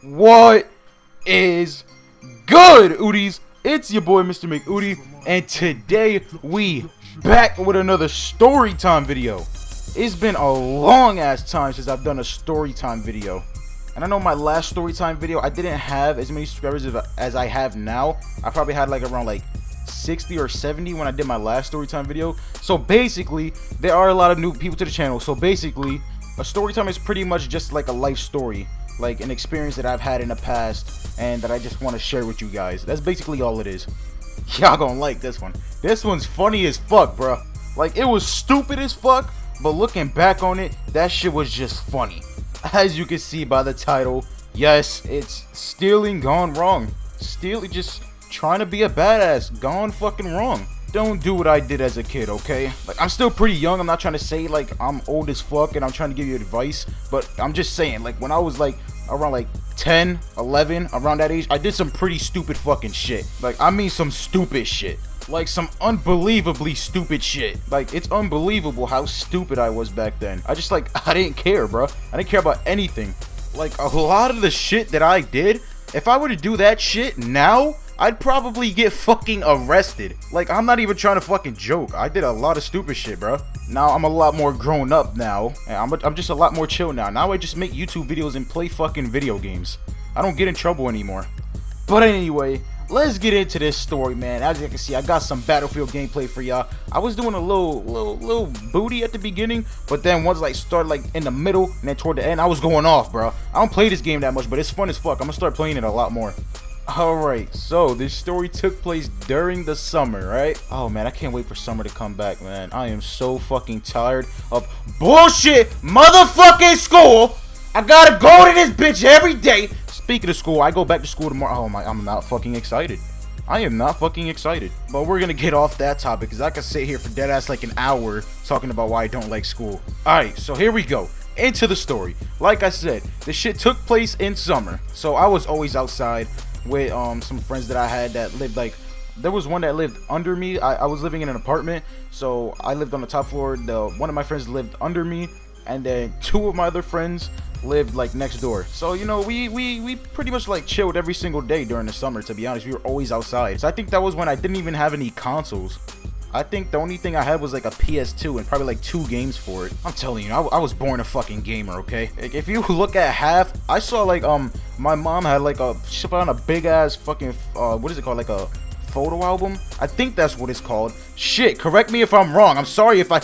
What is good, Oodies? It's your boy, Mr. McOodie, and today we back with another story time video. It's been a long ass time since I've done a story time video. And I know my last story time video, I didn't have as many subscribers as I have now. I probably had like around like 60 or 70 when I did my last story time video. So basically, there are a lot of new people to the channel. So basically, a story time is pretty much just like a life story, like an experience that I've had in the past and that I just want to share with you guys. That's basically all it is. Y'all gonna like this one. This one's funny as fuck, bro. Like, it was stupid as fuck, but looking back on it, that shit was just funny. As you can see by the title, yes, it's stealing gone wrong. Stealing, just trying to be a badass gone fucking wrong. Don't do what I did as a kid, okay? Like, I'm still pretty young. I'm not trying to say like I'm old as fuck and I'm trying to give you advice, but I'm just saying, like, when I was like around like 10, 11, around that age, I did some pretty stupid fucking shit. Like, I mean some stupid shit. Like, some unbelievably stupid shit. Like, it's unbelievable how stupid I was back then. I just, like, I didn't care, bro. I didn't care about anything. Like, a lot of the shit that I did, if I were to do that shit now, I'd probably get fucking arrested. Like, I'm not even trying to fucking joke. I did a lot of stupid shit, bro. Now I'm a lot more grown up now, and I'm just a lot more chill now. Now I just make YouTube videos and play fucking video games. I don't get in trouble anymore. But anyway, let's get into this story, man. As you can see, I got some Battlefield gameplay for y'all. I was doing a little booty at the beginning, but then once like started like in the middle and then toward the end, I was going off, bro. I don't play this game that much, but it's fun as fuck. I'm gonna start playing it a lot more. Alright, so this story took place during the summer, right? Oh man, I can't wait for summer to come back, man. I am so fucking tired of bullshit motherfucking school. I gotta go to this bitch every day. Speaking of school, I go back to school tomorrow. Oh my, I'm not fucking excited. I am not fucking excited. But we're gonna get off that topic, because I could sit here for dead ass like an hour talking about why I don't like school. Alright, so here we go. Into the story. Like I said, this shit took place in summer. So I was always outside with some friends that I had that lived, like, there was one that lived under me. I was living in an apartment, so I lived on the top floor. One of my friends lived under me, and then two of my other friends lived like next door. So, you know, we pretty much like chilled every single day during the summer. To be honest, we were always outside. So I think that was when I didn't even have any consoles. I think the only thing I had was like a PS2 and probably like 2 games for it. I'm telling you, I was born a fucking gamer, okay? Like, if you look at half, I saw like my mom had like she found a big ass fucking what is it called, like a photo album? I think that's what it's called. Shit, correct me if I'm wrong. I'm sorry if I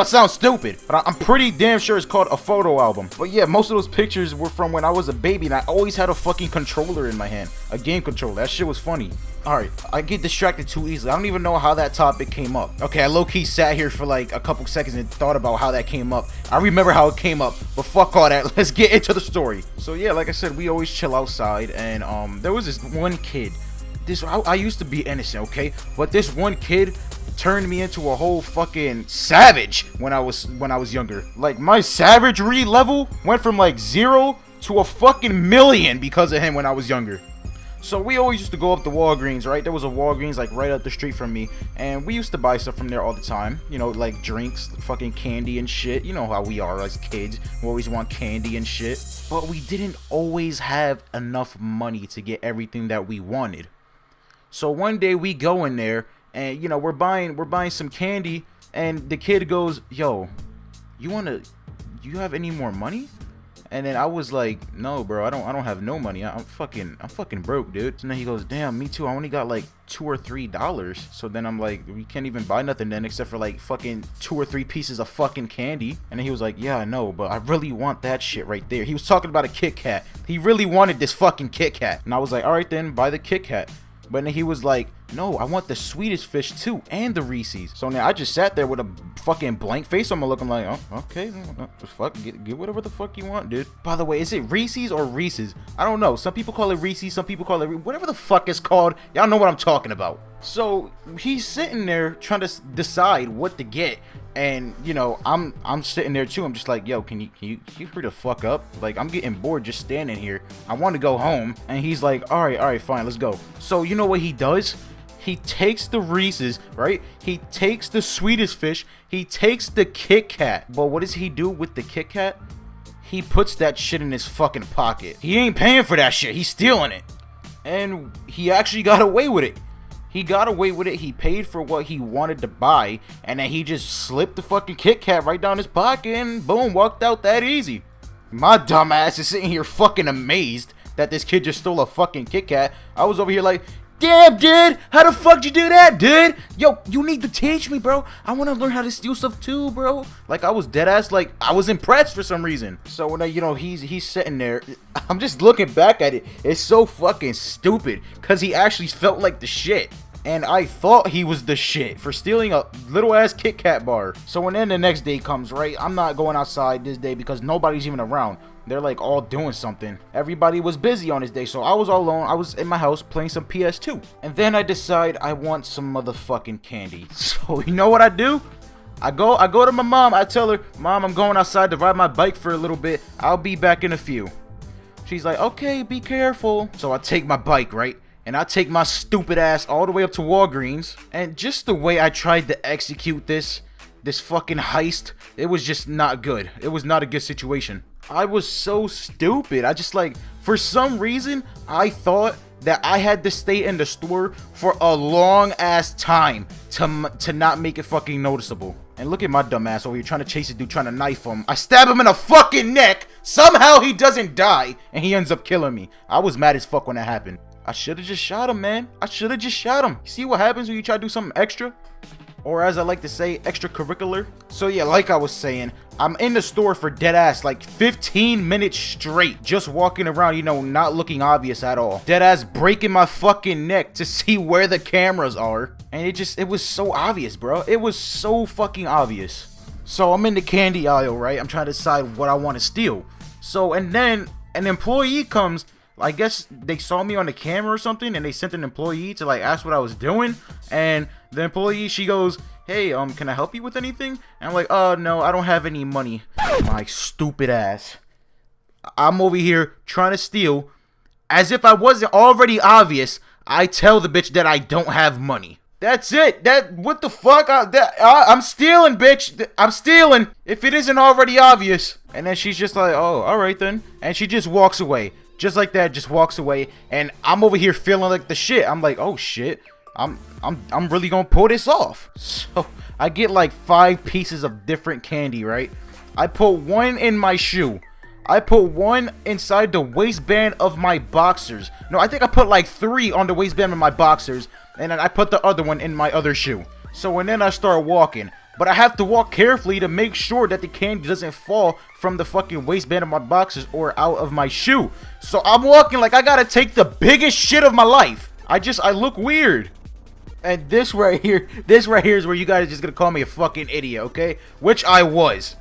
sound stupid, but I'm pretty damn sure it's called a photo album. But yeah, most of those pictures were from when I was a baby and I always had a fucking controller in my hand, a game controller. That shit was funny. Alright, I get distracted too easily. I don't even know how that topic came up. Okay, I low-key sat here for like a couple seconds and thought about how that came up. I remember how it came up, but fuck all that. Let's get into the story. So yeah, like I said, we always chill outside, and there was this one kid. I used to be innocent, okay? But this one kid turned me into a whole fucking savage when I was younger. Like, my savagery level went from like 0 to a fucking million because of him when I was younger. So we always used to go up to Walgreens, right? There was a Walgreens like right up the street from me, and we used to buy stuff from there all the time. You know, like drinks, fucking candy and shit. You know how we are as kids. We always want candy and shit. But we didn't always have enough money to get everything that we wanted. So one day we go in there, and you know, we're buying some candy, and the kid goes, "Yo, you have any more money?" And then I was like, "No, bro, I don't have no money. I'm fucking broke, dude." So then he goes, "Damn, me too. I only got like $2 or $3." So then I'm like, "We can't even buy nothing then except for like fucking 2 or 3 pieces of fucking candy." And then he was like, "Yeah, I know, but I really want that shit right there." He was talking about a Kit Kat. He really wanted this fucking Kit Kat. And I was like, "All right then, buy the Kit Kat." But then he was like, "No, I want the Swedish Fish too, and the Reese's." So now I just sat there with a fucking blank face on my look. I'm like, "Oh, okay, fuck, get whatever the fuck you want, dude." By the way, is it Reese's or Reese's? I don't know. Some people call it Reese's, some people call it whatever the fuck it's called. Y'all know what I'm talking about. So he's sitting there trying to decide what to get, and you know, I'm sitting there too. I'm just like, "Yo, can you hurry the fuck up? Like, I'm getting bored just standing here. I want to go home." And he's like, all right, fine, let's go." So you know what he does? He takes the Reese's, right? He takes the Swedish Fish. He takes the Kit Kat. But what does he do with the Kit Kat? he puts that shit in his fucking pocket. He ain't paying for that shit. He's stealing it. And he actually got away with it. He got away with it. He paid for what he wanted to buy, and then he just slipped the fucking Kit Kat right down his pocket and boom, walked out that easy. My dumb ass is sitting here fucking amazed that this kid just stole a fucking Kit Kat. I was over here like, damn, dude, how the fuck did you do that, dude? Yo, you need to teach me, bro. I want to learn how to steal stuff too, bro. Like, I was dead ass, like, I was impressed for some reason. So when he's sitting there, I'm just looking back at it. It's so fucking stupid, because he actually felt like the shit. And I thought he was the shit for stealing a little ass Kit Kat bar. So when then the next day comes, right? I'm not going outside this day because nobody's even around. They're like all doing something. Everybody was busy on this day, so I was all alone. I was in my house playing some PS2. And then I decide I want some motherfucking candy. So you know what I do? I go to my mom. I tell her, Mom, I'm going outside to ride my bike for a little bit. I'll be back in a few. She's like, okay, be careful. So I take my bike, right? And I take my stupid ass all the way up to Walgreens. And just the way I tried to execute this fucking heist, it was just not good. It was not a good situation. I was so stupid. I just like, for some reason, I thought that I had to stay in the store for a long ass time to not make it fucking noticeable. And look at my dumb ass over here trying to chase a dude, trying to knife him. I stab him in the fucking neck. Somehow he doesn't die, and he ends up killing me. I was mad as fuck when that happened. I should have just shot him, man. I should have just shot him. See what happens when you try to do something extra? Or as I like to say, extracurricular. So yeah, like I was saying, I'm in the store for dead ass like 15 minutes straight, just walking around, you know, not looking obvious at all. Dead ass breaking my fucking neck to see where the cameras are. And it was so obvious, bro. It was so fucking obvious. So I'm in the candy aisle, right? I'm trying to decide what I want to steal. So, and then an employee comes. I guess they saw me on the camera or something, and they sent an employee to like ask what I was doing. And the employee, she goes, hey, can I help you with anything? And I'm like, no, I don't have any money. My stupid ass. I'm over here trying to steal. As if I wasn't already obvious, I tell the bitch that I don't have money. That's it. What the fuck? I'm stealing, bitch. I'm stealing. If it isn't already obvious. And then she's just like, oh, all right then. And she just walks away. Just like that, just walks away, and I'm over here feeling like the shit. I'm like, oh shit, I'm really gonna pull this off. So I get like 5 pieces of different candy, right? I put one in my shoe. I put one inside the waistband of my boxers. No, I think I put like 3 on the waistband of my boxers, and then I put the other one in my other shoe. So and then I start walking. But I have to walk carefully to make sure that the candy doesn't fall from the fucking waistband of my boxers or out of my shoe. So I'm walking like I gotta take the biggest shit of my life. I look weird. And this right here is where you guys are just gonna call me a fucking idiot, okay? Which I was.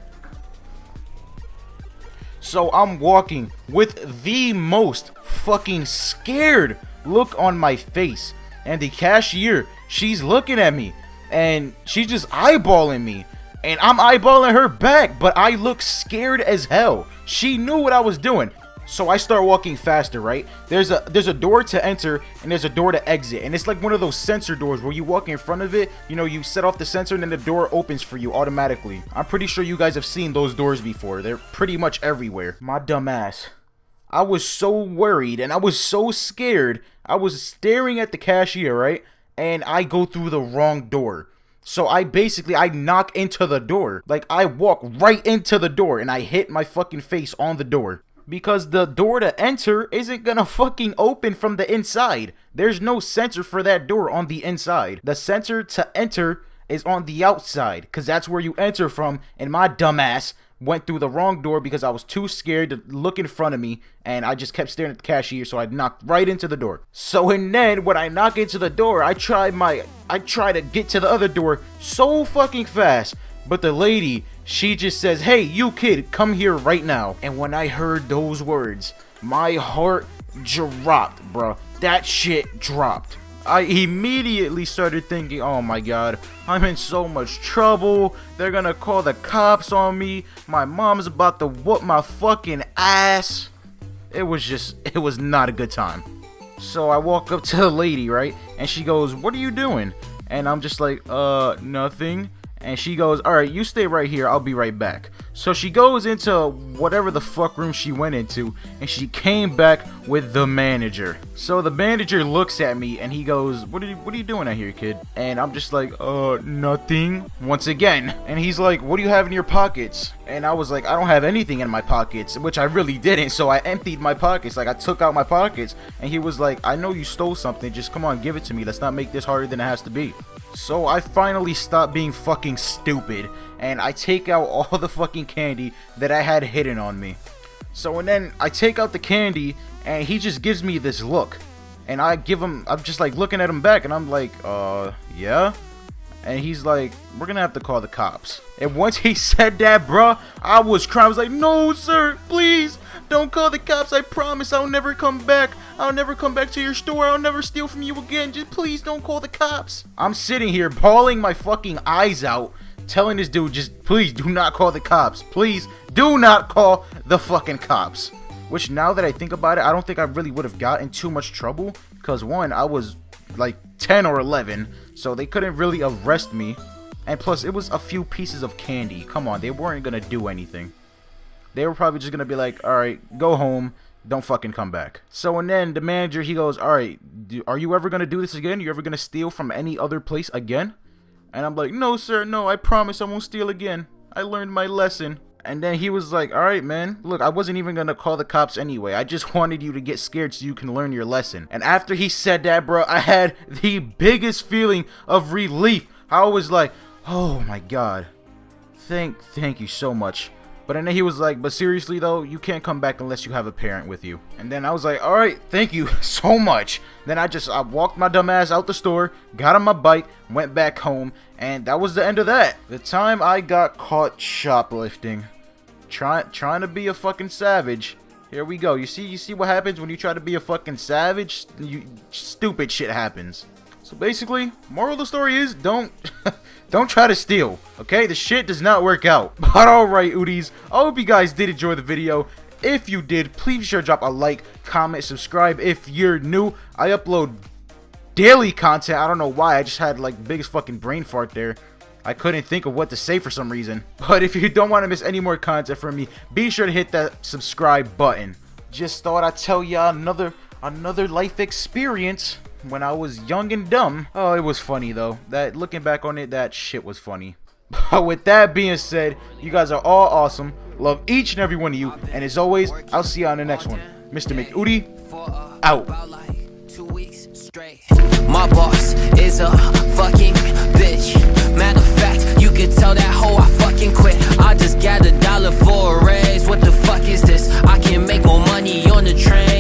So I'm walking with the most fucking scared look on my face. And the cashier, she's looking at me. And she's just eyeballing me. And I'm eyeballing her back. But I look scared as hell. She knew what I was doing. So I start walking faster, right? There's a door to enter and there's a door to exit. And it's like one of those sensor doors where you walk in front of it. You know, you set off the sensor and then the door opens for you automatically. I'm pretty sure you guys have seen those doors before. They're pretty much everywhere. My dumb ass. I was so worried and I was so scared. I was staring at the cashier, right? And I go through the wrong door. So I knock into the door. Like I walk right into the door and I hit my fucking face on the door. Because the door to enter isn't gonna fucking open from the inside. There's no sensor for that door on the inside. The sensor to enter is on the outside. Because that's where you enter from. And my dumbass went through the wrong door because I was too scared to look in front of me, and I just kept staring at the cashier, so I knocked right into the door. So and then when I knock into the door, I try to get to the other door so fucking fast, but the lady, she just says, hey, you kid, come here right now. And when I heard those words, my heart dropped, bro. That shit dropped. I immediately started thinking, oh my god, I'm in so much trouble. They're gonna call the cops on me. My mom's about to whoop my fucking ass. It was not a good time. So I walk up to the lady, right? And she goes, what are you doing? And I'm just like, nothing. And she goes, all right, you stay right here. I'll be right back. So she goes into whatever the fuck room she went into, and she came back with the manager. So the manager looks at me and he goes, what are you doing out here, kid? And I'm just like, nothing, once again. And he's like, what do you have in your pockets? And I was like, I don't have anything in my pockets, which I really didn't. So I emptied my pockets, like I took out my pockets. And he was like, I know you stole something, just come on, give it to me. Let's not make this harder than it has to be. So I finally stopped being fucking stupid, and I take out all the fucking candy that I had hidden on me. So and then I take out the candy, and he just gives me this look, and I'm just like looking at him back, and I'm like, yeah? And he's like, we're gonna have to call the cops. And once he said that, bruh, I was crying. I was like, no, sir, please, don't call the cops. I promise I'll never come back. I'll never come back to your store. I'll never steal from you again. Just please don't call the cops. I'm sitting here bawling my fucking eyes out, telling this dude, just please do not call the cops. Please do not call the fucking cops. Which, now that I think about it, I don't think I really would have got in too much trouble. Because one, I was like 10 or 11, so they couldn't really arrest me. And plus, it was a few pieces of candy. Come on, they weren't gonna do anything. They were probably just gonna be like, alright, go home, don't fucking come back. So, and then the manager, he goes, alright, are you ever gonna do this again? You ever gonna steal from any other place again? And I'm like, no, sir, no, I promise I won't steal again. I learned my lesson. And then he was like, alright, man, look, I wasn't even gonna call the cops anyway. I just wanted you to get scared so you can learn your lesson. And after he said that, bro, I had the biggest feeling of relief. I was like, oh my god, thank you so much. But then he was like, but seriously though, you can't come back unless you have a parent with you. And then I was like, alright, thank you so much. Then I walked my dumb ass out the store, got on my bike, went back home, and that was the end of that. The time I got caught shoplifting, trying to be a fucking savage. Here we go. You see what happens when you try to be a fucking savage? Stupid shit happens. So basically, moral of the story is don't try to steal, okay? The shit does not work out. But alright, Oodies, I hope you guys did enjoy the video. If you did, please be sure to drop a like, comment, subscribe if you're new. I upload daily content. I don't know why. I just had like biggest fucking brain fart there. I couldn't think of what to say for some reason. But if you don't want to miss any more content from me, be sure to hit that subscribe button. Just thought I'd tell y'all another life experience when I was young and dumb. Oh, it was funny though. That looking back on it, that shit was funny. But with that being said, you guys are all awesome. Love each and every one of you. And as always, I'll see you on the next one. Mr. McOodie, out. My boss is a fucking bitch. Matter of fact, you could tell that hoe I fucking quit. I just got $1 for a raise. What the fuck is this? I can make more money on the train.